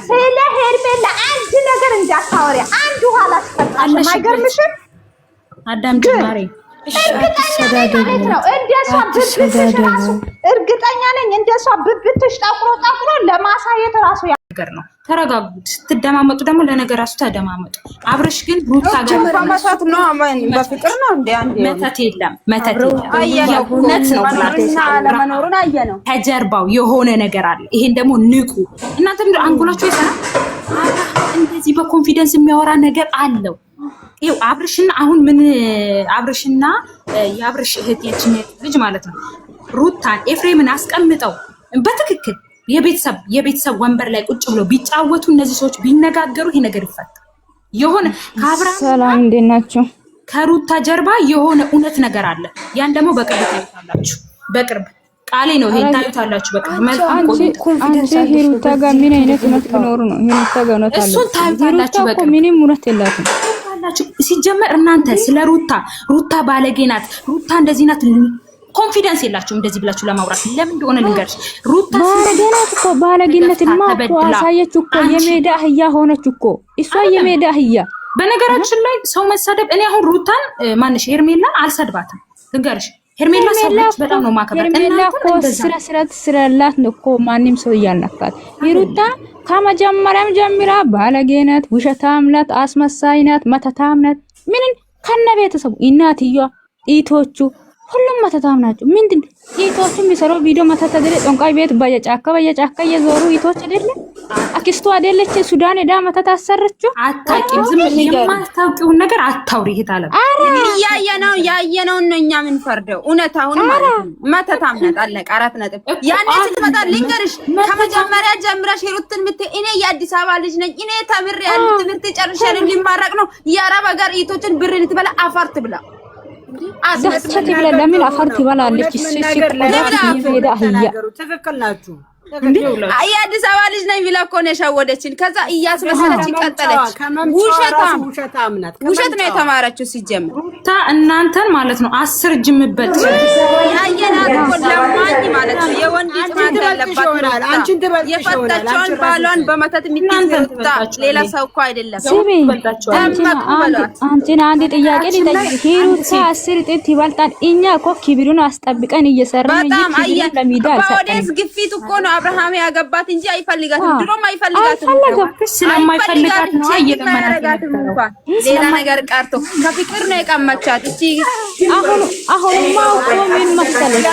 ስለ ሄርሜላ አንድ ነገር እንዳታወሪ። አንድ ኋላ አስፈጣሽ አይገርምሽም? አዳም ጀማሪ እርግጠኛ ነኝ እንደሷ ብብትሽ ጠቁሮ ለማሳየት ራሱ ነገር ነው። ተረጋጉ። ስትደማመጡ ደግሞ ለነገር ራሱ ተደማመጡ። አብርሽ ግን ሩታ ጋር መሳት ነው አማን በፍቅር ነው እንዴ? አንዴ መተት የለም እውነት ነው። ለመኖሩን አየነው። ከጀርባው የሆነ ነገር አለ። ይሄን ደግሞ ንቁ። እናንተም አንጎላችሁ ይሰራል። እንደዚህ በኮንፊደንስ የሚያወራ ነገር አለው። ይኸው አብርሽና አሁን ምን አብርሽና የአብርሽ እህት ልጅ ማለት ነው ሩታን ኤፍሬምን አስቀምጠው በትክክል የቤተሰብ ወንበር ላይ ቁጭ ብሎ ቢጫወቱ እነዚህ ሰዎች ቢነጋገሩ ይሄ ነገር ይፈታል። የሆነ ከአብርሃም ሰላም እንዴት ናችሁ? ከሩታ ጀርባ የሆነ እውነት ነገር አለ። ያን ደግሞ በቅርብ ታዩታላችሁ። በቅርብ ቃሌ ነው። ይሄን ታዩታላችሁ በቅርብ። መልካም አንቺ ሩታ ጋር ምን አይነት እውነት ቢኖሩ ነው? ሩታ ጋር እውነት አለ። እሱን ታዩታላችሁ በቅርብ። ምንም እውነት የላትም። ሲጀመር እናንተ ስለ ሩታ ባለጌ ናት፣ ሩታ እንደዚህ ናት ኮንፊደንስ የላችሁም እንደዚህ ብላችሁ ለማውራት። ለምን እንደሆነ ልንገርሽ። ሩታ ባለጌ ናት እኮ ባለጌነትማ እኮ አሳየች እኮ። የሜዳ አህያ ሆነች እኮ እሷ የሜዳ አህያ። በነገራችን ላይ ሰው መሳደብ እኔ አሁን ሩታን ማንሽ ሄርሜላን አልሰድባትም ልንገርሽ። ሄርሜላ ሰዎች በጣም ነው ማከብራት። ሄርሜላ እኮ ስራት ስራላት ነው እኮ ማንም ሰው እያልነካት። ሩታ ከመጀመሪያም ጀምራ ባለጌ ናት፣ ውሸታም ናት፣ አስመሳይ ናት፣ መተታም ናት። ምን ከነ ቤተሰቡ እናትየዋ ኢቶቹ ሁሉም መተታም ናቸው። ምንድን ኢቶቹ የሚሰራው ቪዲዮ መተት አይደለ? ጦንቃይ ቤት በየጫካ እየዞሩ ኢቶች አይደለ? አክስቱ አይደለች ሱዳን ሄዳ መተት አሰረችው። አታውቂም። ዝም ብለሽ የማታውቂውን ነገር አታውሪ። ይሄታለ ያየነው ነው እኛ ምን ፈርደው እውነታውን ማለት ነው። መተታም ናት አለቀ። 4 ነጥብ። ያኔ ስትመጣ ልንገርሽ ከመጀመሪያ ጀምረሽ ሄሩትን እኔ የአዲስ አበባ ልጅ ነኝ፣ እኔ ተምሬ ያለ ትምህርት ጨርሻለሁ፣ ሊማረቅ ነው የአረብ ሀገር ኢቶችን ብር ልትበላ አፋርት ብላ አስመሰት ብለ ለምን አፈርት ይበላለች? ትክክል ናችሁ። የአዲስ አበባ ልጅ ነኝ ብላ እኮ ነው የሸወደችን። ከዛ እያስመሰለች ቀጠለች። ውሸት ነው የተማረችው ሲጀምር። ሩታ እናንተን ማለት ነው 10 እጅ የምትበልጥ ያየናት እኮ ለማኝ ማለት ነው። የወንድ ጥማት ያለባት የፈታቸውን ባሏን በመተት የሚትሩታ ሌላ ሰው እኮ አይደለም። አንቺን አንድ ጥያቄ ልጠይቅ። ሩታ 10 እጥፍ ይበልጣል። እኛ እኮ ክብሩን አስጠብቀን እየሰራን በኦዲየንስ ግፊት እኮ ነው አብርሃም ያገባት እንጂ አይፈልጋትም። ድሮም አይፈልጋትም። ስለማይፈልጋት ነው እየለመናት ነው። ሌላ ነገር ቀርቶ ከፍቅር ነው የቀመቻት። እቺ አሁንማ እኮ ምን መሰለሽ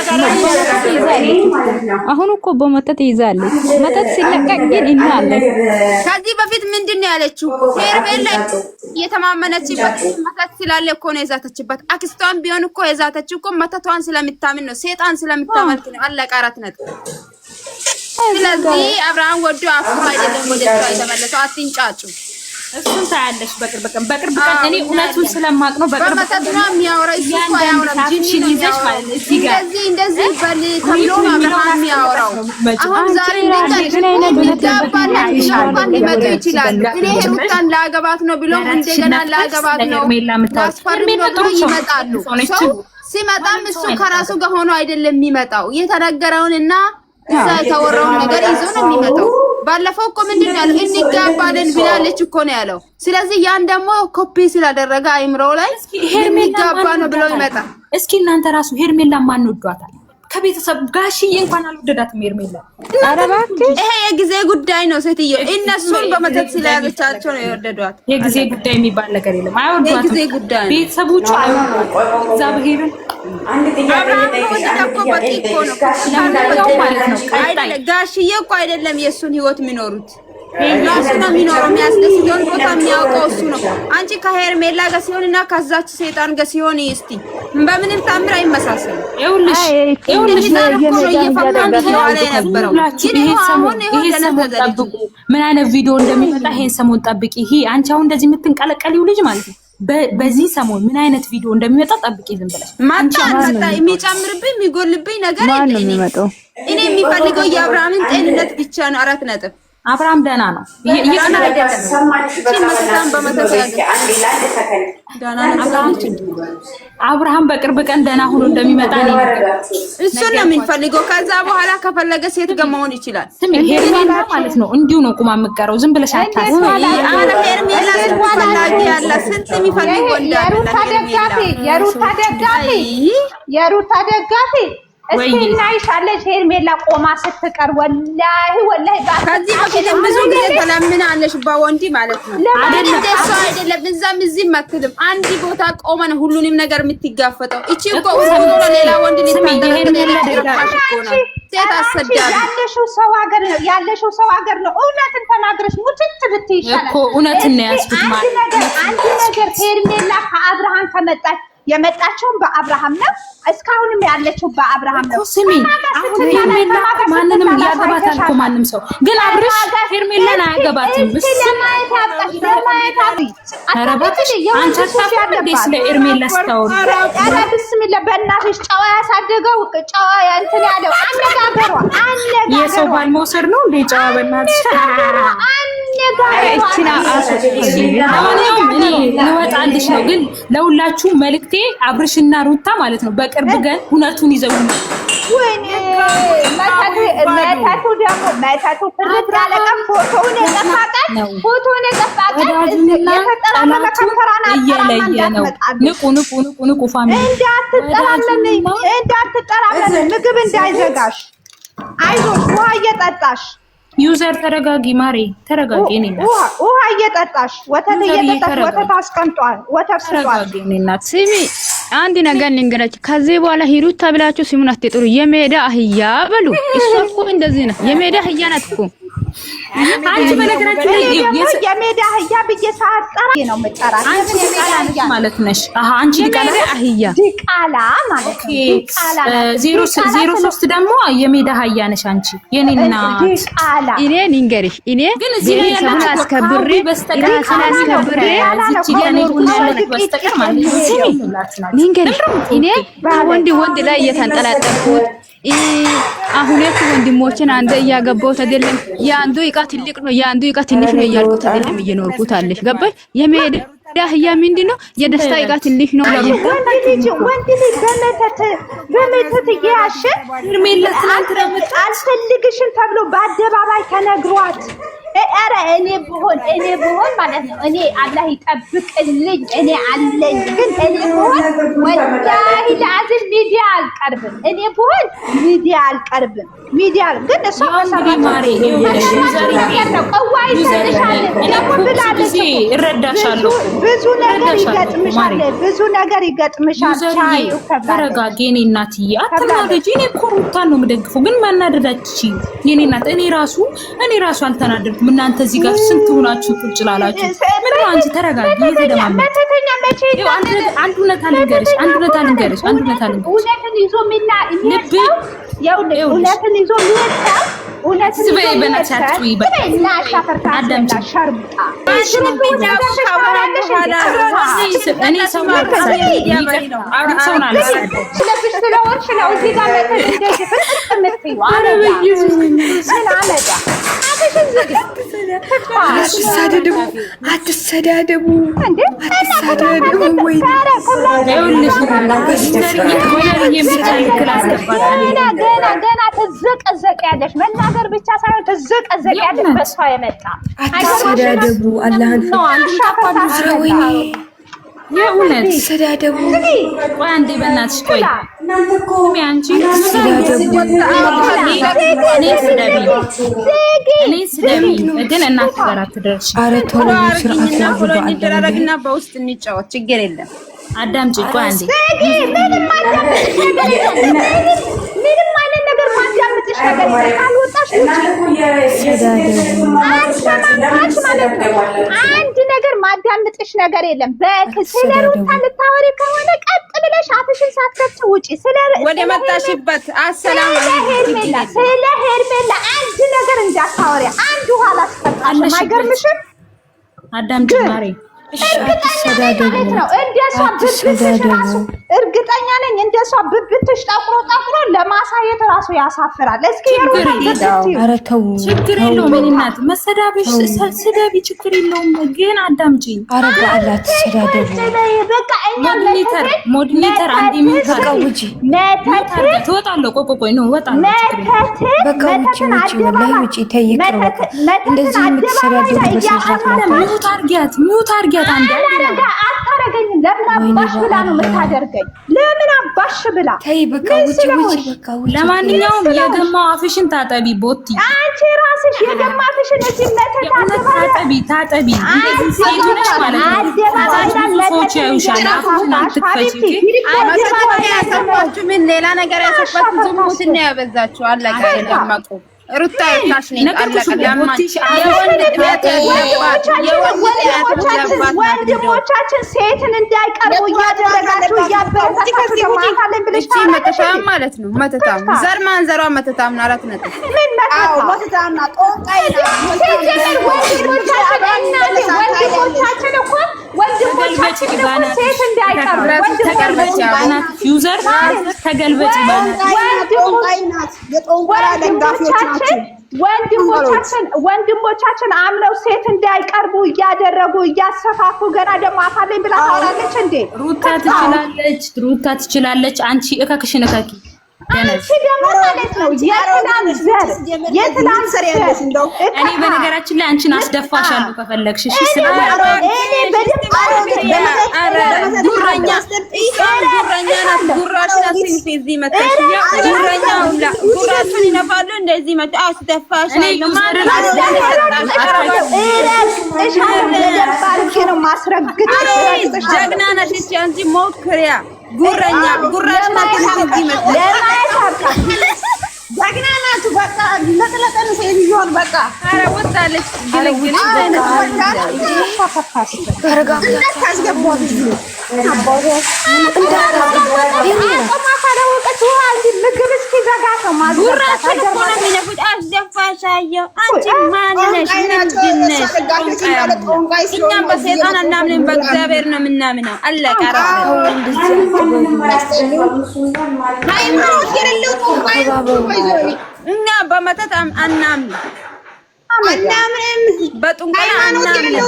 አሁን እኮ በመተት ይዛለች። መተት ሲለቀቅ ግን እናያለን። ከዚህ በፊት ምንድን ነው ያለችው? ሄርሜላ የተማመነችበት መተት ስላለ እኮ ነው የዛተችበት። አክስቷን ቢሆን እኮ የዛተችው እኮ መተቷን ስለምታምን ነው፣ ሴጣን ስለምታመልክ ነው። አለቀ። 4 ነጥብ። ስለዚህ አብርሃም ወዶ አፍሮ አይደለም ወደ እሷ የተመለሰው። አትንጫጩ። እሱን ታያለሽ በቅርብ ቀን። እኔ እውነቱን ስለማቅ ነው በቅርብ ቀን ነው የሚያወራው። እሱ እኮ ያወራው ጂኒ ይዘሽ ማለት ነው። እዚህ ጋር እንደዚህ በል ተብሎ አብርሃም የሚያወራው አሁን ዛሬ ሊመጡ ይችላሉ። እኔ ሩታን ላገባት ነው ብሎ እንደገና ላገባት ነው ይመጣሉ። ሲመጣም እሱ ከራሱ ጋር ሆኖ አይደለም የሚመጣው። የተነገረውንና እዛ የተወራውን ነገር ይዞ ነው የሚመጣው። ባለፈው እኮ ምንድን ያለው እንጋባለን ብላለች እኮ ነው ያለው። ስለዚህ ያን ደግሞ ኮፒ ስላደረገ አይምሮው ላይ ሄርሜላ ነው ብሎ ይመጣል። እስኪ እናንተ ራሱ ሄርሜላ ማን ወዷታል? ከቤተሰብ ጋሽዬ እንኳን አልወደዳትም ሄርሜላ። ይሄ የጊዜ ጉዳይ ነው። ሴትዮ እነሱን በመተት ስለያዘቻቸው ነው የወደዷት። የጊዜ ጉዳይ የሚባል ነገር የለም። አይወዷትም። የጊዜ ጉዳይ ነው። ቤተሰቦቹ አይወዷትም። እግዚአብሔርን ጋሽዬ እኮ አይደለም የእሱን ህይወት የሚኖሩት ራሱ ነው የሚኖረው። የሚያስደስተውን ቦታ የሚያውቀው እሱ ነው። አንቺ ከሄርሜላ ጋር ሲሆንና ከዛች ሴጣን ጋር ሲሆን እስቲ በምንም ታምር አይመሳሰልም። ይኸውልሽ ምን አይነት ቪዲዮ እንደሚመጣ ይሄን ሰሞን ጠብቂ። ይሄ አንቺ አሁን እንደዚህ የምትንቀለቀሊው ልጅ ማለት ነው በዚህ ሰሞን ምን አይነት ቪዲዮ እንደሚመጣ ጠብቂ። ዝም ብለሽ ማንቺ የሚጨምርብኝ የሚጎልብኝ ነገር የለም። እኔ የሚፈልገው የአብርሃምን ጤንነት ብቻ ነው። 4 ነጥብ አብርሃም ደህና ነው። ይቀና አይደለም አብርሃም በቅርብ ቀን ደህና ሆኖ እንደሚመጣ ነው። እሱን ነው የምንፈልገው። ከዛ በኋላ ከፈለገ ሴት ጋር መሆን ይችላል። ስሚ ሄርሜላ ማለት ነው እንዲሁ ነው ቁማ የምትቀረው። ዝም ብለሽ አታስቢ። አረ ሄርሜላ ፈላጊ ያለ ስንት የሚፈልግ ወንድ አለ። የሩታ ደጋፊ እስቲ እናይሻለሽ ሄርሜላ ቆማ ስትቀር ወላሂ ከዚህ በፊት ብዙ ጊዜ ተለምናለሽ በወንዲ ማለት ነው አይደለም። እሱ አይደለም እዛም እዚህም አትልም። አንድ ቦታ ቆመን ሁሉንም ነገር የምትጋፈጠው እቺ እኮ ሁሉ ሌላ ወንድ ሴት አሰዳቢ ያለሽው ሰው ሀገር ነው። እውነትን ተናግረሽ ሙትት ብትይ ይሻላል እኮ እውነትን ነው ያስኩት ማለት አንድ ነገር ሄርሜላ ከአብርሃም ከመጣች የመጣችውን በአብርሃም ነው። እስካሁንም ያለችው በአብርሃም ነው። ስሚ አሁን ሄርሜላ ማንንም ያገባታል እኮ ማንም ሰው ግን አብርሽ ሄርሜላን አያገባትም። ለማየት ያጣሽ አረባትሽ አንቺ ታውቂያለሽ ስለ ሄርሜላ ስታወሪ። ኧረ ብስሚላ በእናትሽ ጨዋ ያሳደገው ጨዋ እንትን ያለው አነጋገሯ የሰው ባል መውሰድ ነው እንዴ ጨዋ? በእናትሽ እኔ ልወጣልሽ ነው። ግን ለሁላችሁ መልእክቴ አብርሽና ሩታ ማለት ነው በቅርብ ቀን እውነቱን ይዘው ወይኔ መታቱ ደግሞ መታቱ ፍርድ ያለቀም ፎቶውን የጠፋቀን እየለየ ነው። ንቁ ፋሚሊ እንዳትጠራመን ምግብ እንዳይዘጋሽ። አይዞሽ ውሃ እየጠጣሽ ዩዘር ተረጋጊ ማሬ ተረጋጊ። እኔ ውሃ እየጠጣሽ ወተት እየጠጣሽ ወተት አስቀምጧል። ወተት ተረጋጊ። እኔ እናት ስሚ አንድ ነገር ልንገራችሁ። ከዚህ በኋላ ሂሩት ብላችሁ ስሙን አትጥሩ። የሜዳ አህያ በሉ። እሷ እኮ እንደዚህ ነው። የሜዳ አህያ ናት እኮ አንቺ በነገራችን ላይ የሜዳ አህያ ብዬ ሳጠራ ነው የምጠራት። አንቺ ዲቃላ ማለት ነሽ። አንቺ ዲቃላ አህያ ዲቃላ ማለት ነው። ዲቃላ 03 ደግሞ የሜዳ አህያ ነሽ አንቺ የኔና ዲቃላ። እኔ ልንገርሽ እኔ ግን እዚህ ላይ ያላችሁ አስከብሬ በስተቀር በስተቀር ማለት ነው። ልንገርሽ እኔ ወንድ ላይ እየተንጠላጠልኩት ሁለት ወንድሞችን አንተ እያገባሁት አይደለም። የአንዱ ዕቃ ትልቅ ነው የአንዱ ዕቃ ትንሽ ነው እያልኩት አይደለም እየኖርኩት አለሽ። ገባሽ? የሜዳ አህያ ምንድን ነው? የደስታ ዕቃ ትንሽ ነው። ወንድ ልጅ በመተት እያያሸ አልፈልግሽም ተብሎ በአደባባይ ተነግሯት ኧረ እኔ ብሆን ማለት ነው እኔ አላህ ይጠብቅልኝ እኔ አለኝ። ግን እኔ ብሆን ወላሂ ለአዝል ሚዲያ አልቀርብም። እኔ ብሆን ሚዲያ አልቀርብም። ሚዲያ ግን እሷ ማሬ እረዳሻለሁ። ብዙ ነገር ይገጥምሻል። ተረጋጊ የኔ እናትዬ አትናደጂ። እኔ እኮ ሩታን ነው የምደግፈው። ግን ማናደዳች የኔ እናት እኔ ራሱ አልተናደድኩም። እናንተ እዚህ ጋር ስንት ሆናችሁ ቁጭ ላላችሁ ምን ነው? አንቺ ተረጋጊ። እየተደማመጥ አንድ እውነት አልንገርሽ እውነትን ይዞ እውነትን ይዞ አትሰዳደቡ። ገና ትዘቀዘቂያለሽ። መናገር ብቻ ሳይሆን ትዘቀዘቂያለሽ። በሷ የመጣ አትሰዳደቡ። አላህን የእውነት ተሰዳደቡ። ቆይ አንዴ በእናትሽ ቆይ አንቺ እኔ ስደቢ ግን እናት ጋር አትደርሽ። ኧረ ቶሎ ስርዓት ያዙ። እንደራረግና በውስጥ እንጫወት ችግር የለም። አዳምጪ ቆይ አንዴ ምንም አይነት ነገር ማዳምጥሽ ነገር ካልወጣሽ አንድ ነገር ማዳምጥሽ ነገር የለም። ስለ ሩታ ልታወሪ ከሆነ ቀጥ ብለሽ አፍሽን ሳትከፍቺ ውጪ። ወደ መጣሽበት አሰላም ስለ ሄርሜላ አንድ ነገር እንዳታወሪ። አንድ ኋላ አስፈጣሽ አይገርምሽም? አዳምጪ ማሬ እርግጠኛ ነኝ ማለት ነው እንደሷ ብልብልሽ ራሱ እርግጠኛ ነኝ እንደሷ ብብትሽ ጠቁሮ ለማሳየት ራሱ ያሳፍራል። እስኪ ኧረ ተው ችግር የለውም እናት መሰዳብሽ ስደቢ ችግር የለውም ግን አዳምጪኝ። ኧረ በአላህ ተሰዳደቡ። በቃ እኛ ሞዲኔተር አንዴ ሚውት ውጪ ትወጣለህ። ቆይ ነው ወጣለሁ። በቃ ውጪ ወላሂ ውጪ። ተይ ይቅር በቃ እንደዚህ የምትሰዳደቡ በስርዓት ነው። ሚውት አርጊያት አንዴ አታረገኝም። ለምን አባሽ ብላ ነው የምታደርገኝ? ለምን አባሽ ብላ? ተይ በቃ ውጪ በቃ ውጪ። ለማንኛውም የገማው አፍሽን ታጠቢ ቦቲ። አንቺ ራስሽ የገማ አፍሽን እዚህ ታጠቢ። እንደዚህ ሴት ነሽ ማለት ነው። ሰዎች ያዩሻል። አፍሽን አትክፈቺ። ያሰባችሁ ምን ሌላ ነገር ያሰባችሁ ዝሙትን ነው ያበዛችሁ። አለቀ። ደማቁ ሩታ ታሽ ነኝ አለቀ። ወንድሞቻችን ሴትን እንዳይቀርቡ እያደረጋችሁ እያበረታችሁ ማለት ነው። መተታም ዘር ማንዘሯ መተታም ነው። 4 ነጥብ ምን መተታም ነው? ጦንቃይ ነው። ወንድሞቻችን እኮ ወንድሞቻችን ሴት እንዳይቀርቡ ዩዘር ተገልበጭ ወንድሞቻችን አምነው ሴት እንዳይቀርቡ እያደረጉ እያሰፋፉ ገና ደግሞ አፋለኝ ብላ ታወራለች እንዴ? ሩታ ትችላለች። አንቺ እከክሽን እከኪ አንቺ ደግሞ ማለት ነው የትላንት ዘር ያለሽ እንደው እኔ በነገራችን ላይ አንቺን አስደፋሻለሁ ከፈለግሽ። እሺ እኔ በደንብ ጉረኛ ናት። ጉራሽን እዚህ መጣሽ ጉረኛ ሁላ ጉራሽን ይነፋሉ። እንደዚህ መጣ አስደፋሻለሁ ማለት ጀግና ነሽ አንቺ ሞክሪያ ጉረኛ ጉራሽን እዚህ መጣሽ ጀግና ናት። በቃ ለተለጠነ ሴትዮን በቃ ኧረ ወጣለች ግልግል ምግብ እስኪዘጋት ነው ጉራሽን እኮ ነው የሚነፉት። አስደፋሻለሁ አንቺ ማን ነሽ? ምንድን ነሽ? እኛም በሰይጣን አናምንም በእግዚአብሔር ነው የምናምነው። አለቀ። እኛ በመተት አናምንም፣ በጥንቆላ አናምንም።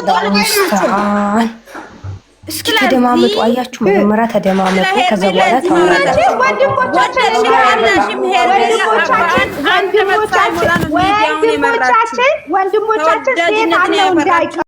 እስኪ ተደማመጡ። አያችሁ መጀመሪያ ተደማመጡ፣ ከዛ በኋላ ታወራላችሁ። ወንድሞቻችን ሴት አምነው እንዳይቀርቡ